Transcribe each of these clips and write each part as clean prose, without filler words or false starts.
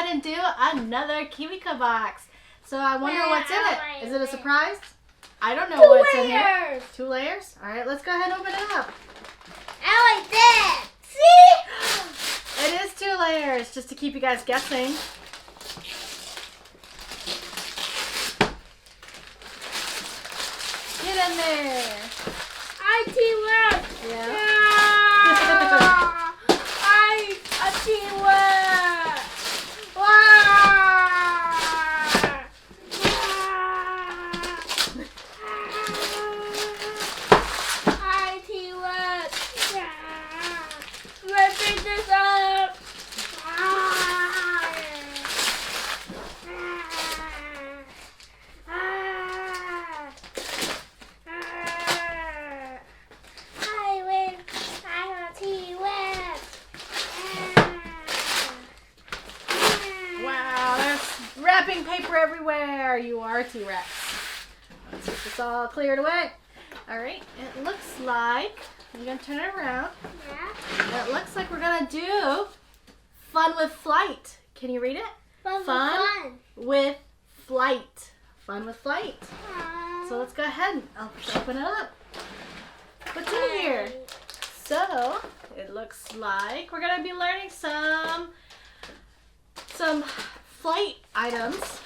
ahead and do another KiwiCo box. So I wonder what's in it. Is it a surprise? I don't know what's in here. 2 layers? All right, let's go ahead and open it up. I like that. See? It is 2 layers, just to keep you guys guessing. Get in there. Teamwork. Yeah. Teamwork. Teamwork. Let's pick this up. Wrapping paper everywhere. You are T-Rex. Let's get this all cleared away. All right. It looks like you're gonna turn it around. Yeah. It looks like we're gonna do fun with flight. Can you read it? Fun with flight. Fun with flight. So So let's go ahead. I'll open it up. What's in here? So it looks like we're gonna be learning some flight items.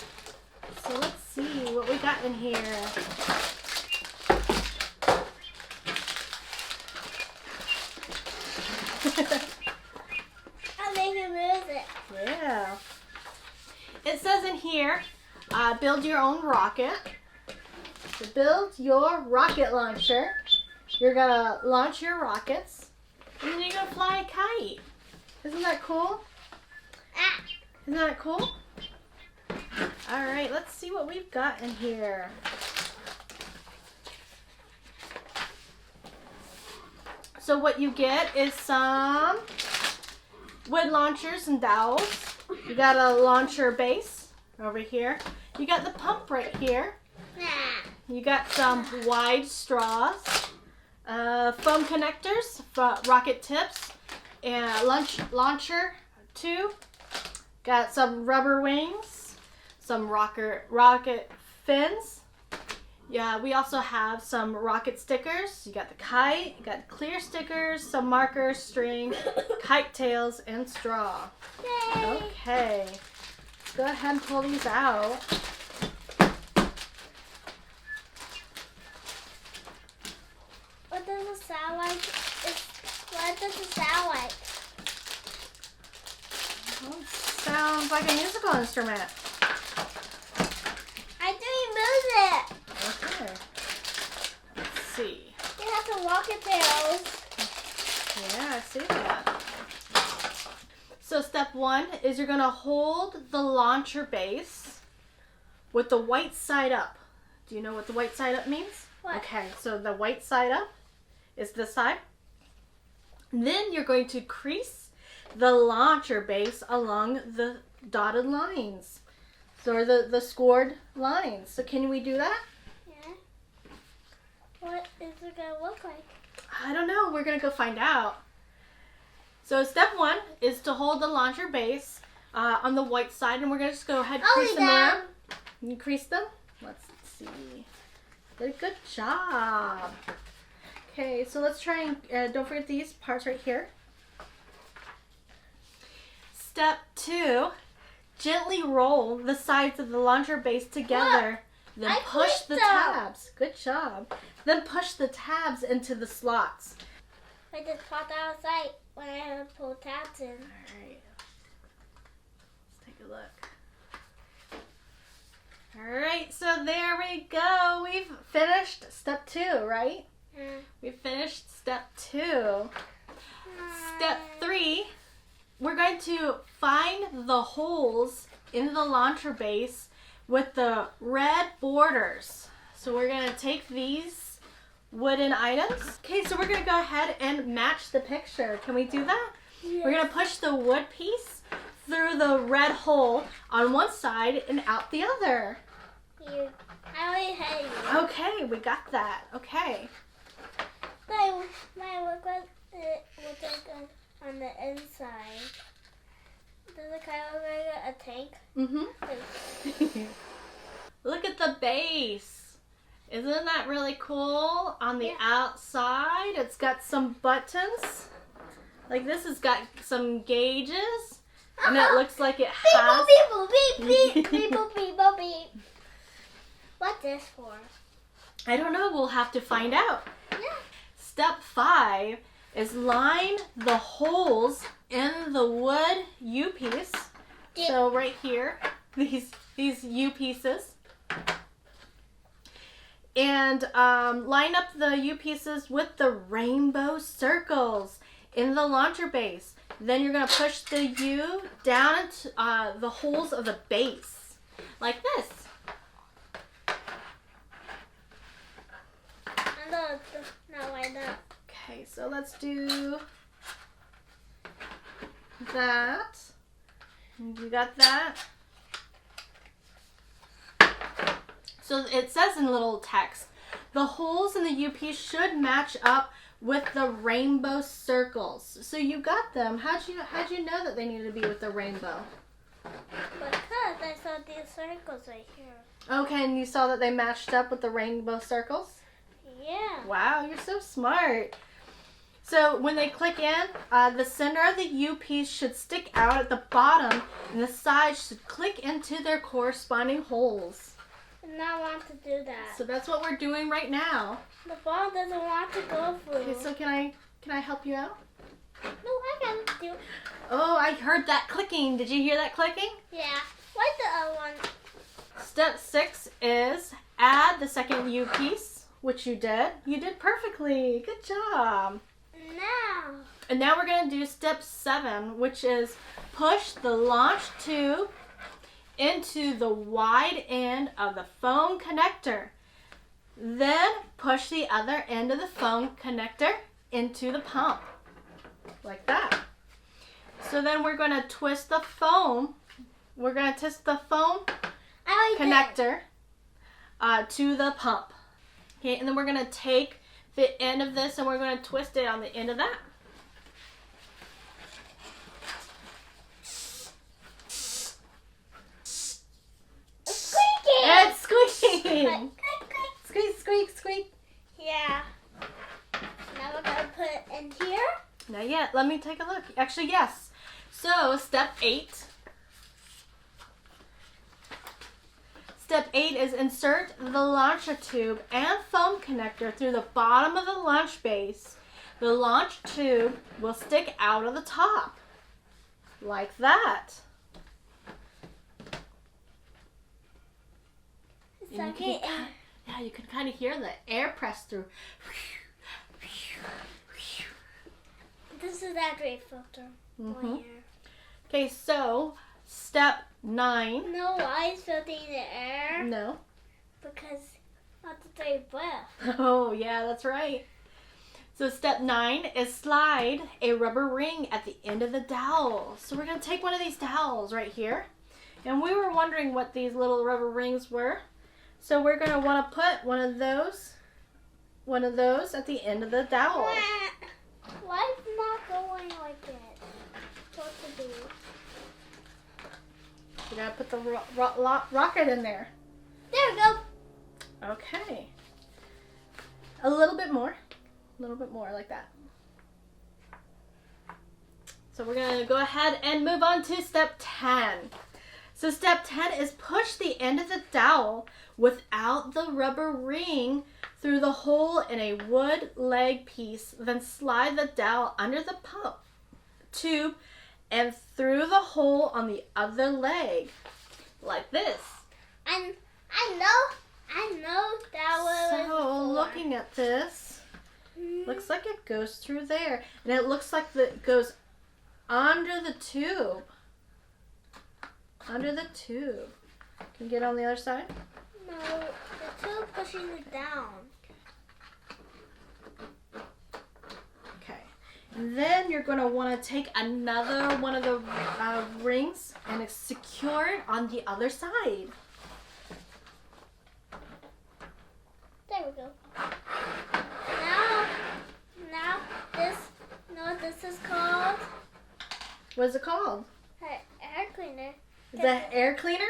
So let's see what we got in here. I think it moves it. Yeah. It says in here, build your own rocket. To build your rocket launcher, you're gonna launch your rockets, and then you're gonna fly a kite. Isn't that cool? Isn't that cool? All right, let's see what we've got in here. So what you get is some wood launchers and dowels. You got a launcher base over here. You got the pump right here. You got some wide straws, foam connectors, rocket tips, and launcher tube. Got some rubber wings, some rocket fins. Yeah, we also have some rocket stickers. You got the kite, you got clear stickers, some markers, string, kite tails, and straw. Yay. Okay, let's go ahead and pull these out. What does it sound like? What does it sound like? Well, it sounds like a musical instrument. I think it moves it. Okay. Let's see. It has some rocket tails. Yeah, I see that. So step 1 is you're going to hold the launcher base with the white side up. Do you know what the white side up means? What? Okay, so the white side up is this side. Then you're going to crease the launcher base along the dotted lines. So are the scored lines. So can we do that? Yeah. What is it going to look like? I don't know. We're going to go find out. So step 1 is to hold the launcher base on the white side, and we're going to just go ahead and crease them around. You crease them? Let's see. Good job. Okay, so let's try and don't forget these parts right here. Step 2, gently roll the sides of the launcher base together. Then push the tabs. Good job. Then push the tabs into the slots. I just popped out of sight when I had to pull tabs in. All right. Let's take a look. All right, so there we go. We've finished step 2, right? We finished step 2. Step 3, we're going to find the holes in the launcher base with the red borders. So we're going to take these wooden items. Okay, so we're going to go ahead and match the picture. Can we do that? Yes. We're going to push the wood piece through the red hole on one side and out the other. Here. I already had you. Okay, we got that. Okay. My look like it looks like on the inside. Does it kind of look like a tank. Mm-hmm. Look at the base. Isn't that really cool? On the outside, it's got some buttons. Like this has got some gauges. And it looks like it has... Beep, boop, beep, beep, beep, boop, beep, boop, beep. What's this for? I don't know. We'll have to find out. Yeah. Step 5 is line the holes in the wood U-piece. So right here, these U-pieces. And line up the U-pieces with the rainbow circles in the launcher base. Then you're going to push the U down into the holes of the base. Like this. No, I don't. Okay, so let's do that. You got that? So it says in little text, the holes in the UP should match up with the rainbow circles. So you got them. How'd you know that they needed to be with the rainbow? Because I saw these circles right here. Okay, and you saw that they matched up with the rainbow circles? Yeah. Wow, you're so smart. So when they click in, the center of the U piece should stick out at the bottom, and the sides should click into their corresponding holes. And I want to do that. So that's what we're doing right now. The ball doesn't want to go through. Okay, so can I help you out? No, I gotta do. Oh, I heard that clicking. Did you hear that clicking? Yeah. What's the other one? Step 6 is add the second U piece, which you did. You did perfectly. Good job. Now. And now we're going to do step 7, which is push the launch tube into the wide end of the phone connector. Then push the other end of the phone connector into the pump. Like that. So then we're going to twist the phone. We're going to twist the phone connector to the pump. Okay, and then we're going to take the end of this and we're going to twist it on the end of that. It's squeaking! Squeak, squeak, squeak. Yeah. Now we're going to put it in here. Not yet. Let me take a look. Actually, yes. So, step 8. Step 8 is insert the launcher tube and foam connector through the bottom of the launch base. The launch tube will stick out of the top. Like that. And you can kind of hear the air press through. This is that great filter. Okay, so step 9. No, why is filtering the air? No. Because not to take breath. Oh, yeah, that's right. So step 9 is slide a rubber ring at the end of the dowel. So we're going to take one of these dowels right here. And we were wondering what these little rubber rings were. So we're going to want to put one of those at the end of the dowel. Why is it not going like this? What to do? You got to put the rocket in there. There we go. Okay. A little bit more like that. So we're going to go ahead and move on to step 10. So step 10 is push the end of the dowel without the rubber ring through the hole in a wood leg piece. Then slide the dowel under the pump tube and through the hole on the other leg. Like this. I know that was. So looking at this, looks like it goes through there. And it looks like it goes under the tube. Under the tube. Can you get on the other side? No, the tube pushing it down. Okay. And then you're going to want to take another one of the rings and secure it on the other side. There we go. Now this is called What is it called? air cleaner. The air cleaner?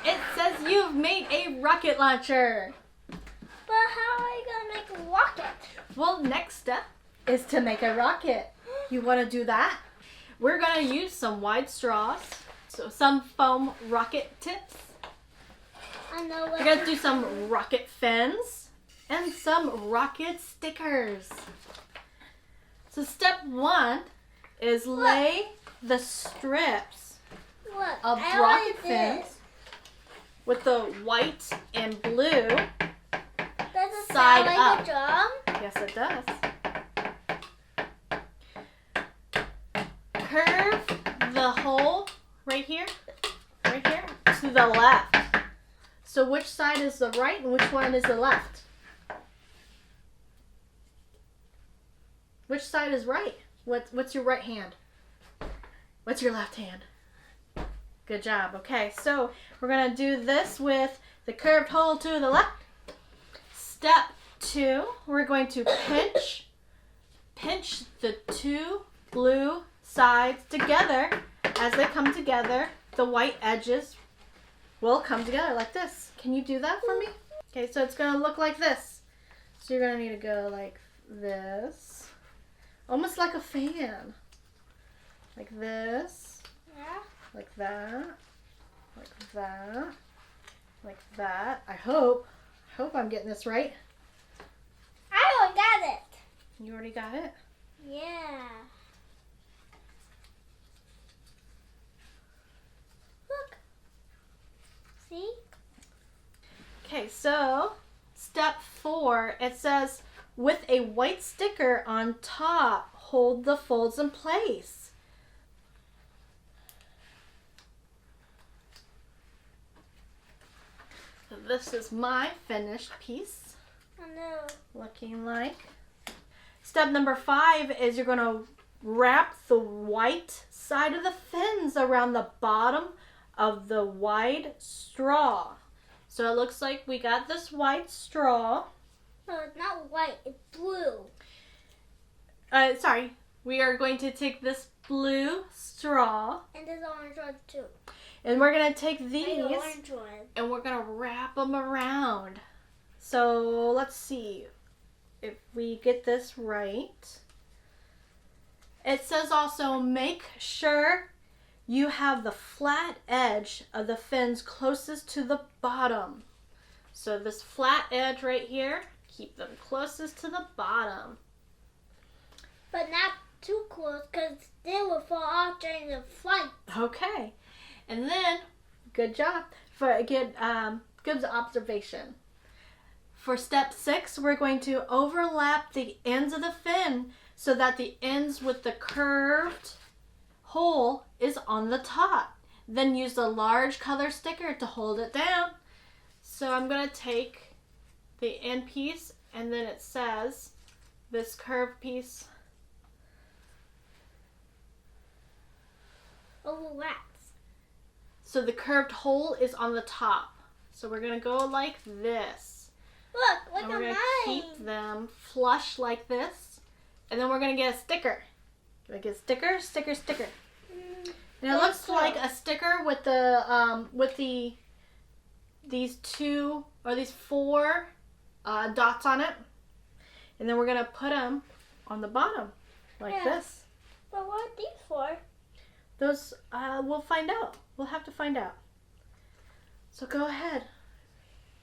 It says you've made a rocket launcher. But how are you gonna make a rocket? Well, next step is to make a rocket. You want to do that? We're going to use some wide straws, so some foam rocket tips. I know what. We're going to do some rocket fins and some rocket stickers. So step 1 is lay the strips Look, of I rocket like fins this. with the white and blue. Does it Side sound like up. a drum? Yes, it does. Curve the hole right here to the left. So which side is the right and which one is the left? Which side is right? What's your right hand? What's your left hand? Good job. Okay, so we're going to do this with the curved hole to the left. Step 2, we're going to pinch the two blue sides together. As they come together, the white edges will come together like this. Can you do that for me? Okay, so it's going to look like this. So you're going to need to go like this. Almost like a fan. Like this. Yeah. Like that. Like that. Like that. I hope I'm getting this right. I already got it. You already got it? Yeah. Look. See? Okay, so step 4, it says with a white sticker on top, hold the folds in place. So this is my finished piece, I know. looking like. Step number 5 is you're going to wrap the white side of the fins around the bottom of the wide straw. So it looks like we got this white straw. No, it's not white. It's blue. Sorry. We are going to take this blue straw And there's orange one too. and we're going to take And these the orange one. and we're going to wrap them around. So let's see if we get this right. It says also make sure you have the flat edge of the fins closest to the bottom. So this flat edge right here, keep them closest to the bottom. But not too close because they will fall off during the flight. Okay. And then, good job for good observation. For step 6, we're going to overlap the ends of the fin so that the ends with the curved hole is on the top. Then use a large color sticker to hold it down. So I'm going to take the end piece and then it says this curved piece Overlaps. so the curved hole is on the top. So we're going to go like this. Look And at we're going to mine. keep them flush like this. And then we're going to get a sticker. Can I get a sticker? Sticker, sticker. And it looks like a sticker with these 2 or these 4 dots on it. And then we're going to put them on the bottom like Yeah. this. But what are these for? Those, we'll find out. We'll have to find out. So go ahead.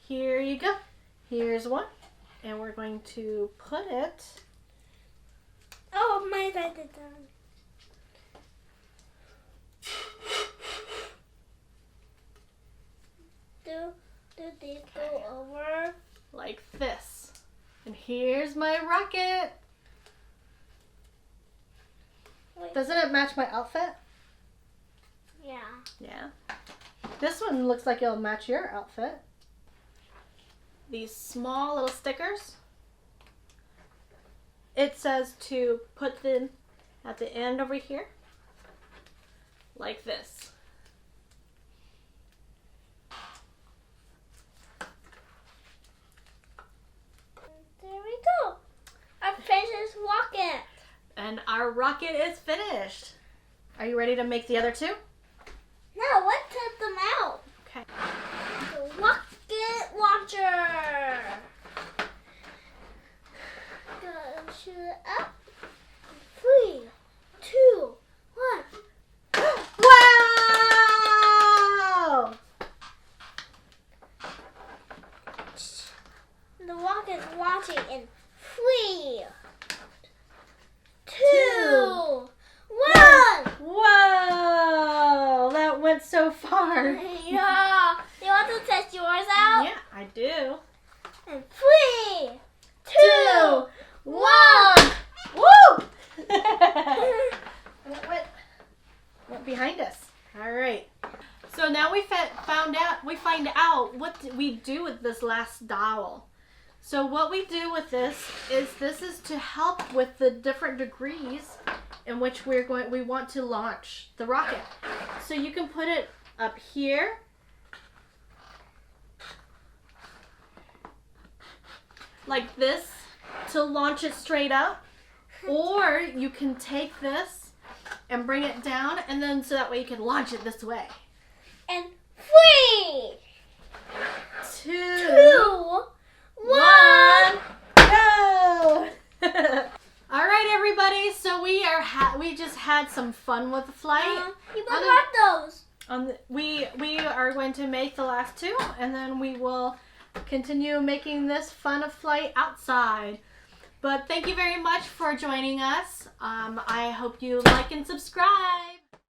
Here you go. Here's one. And we're going to put it. Oh, my side is done. Do these go over? Like this. And here's my rocket. Wait. Doesn't it match my outfit? Yeah. Yeah. This one looks like it'll match your outfit. These small little stickers. It says to put them at the end over here. Like this. There we go. Our precious rocket. And our rocket is finished. Are you ready to make the other 2? Now, what to Okay. The rocket launcher. Gonna shoot it up. 3, 2, 1. Wow! The rocket is launching in 3, 2, 1. Whoa! That went so far. Yeah. You want to test yours out? Yeah, I do. And 3, 2, 1. Woo! And it went behind us. All right. So now we find out what we do with this last dowel. So what we do with this is to help with the different degrees in which we want to launch the rocket. So you can put it up here. Like this to launch it straight up. Or you can take this and bring it down, and then so that way you can launch it this way. And 3, 2, 1, go! All right, everybody. So we just had some fun with the flight. You better mark those. We are going to make the last 2, and then we will continue making this fun of flight outside. But thank you very much for joining us. I hope you like and subscribe.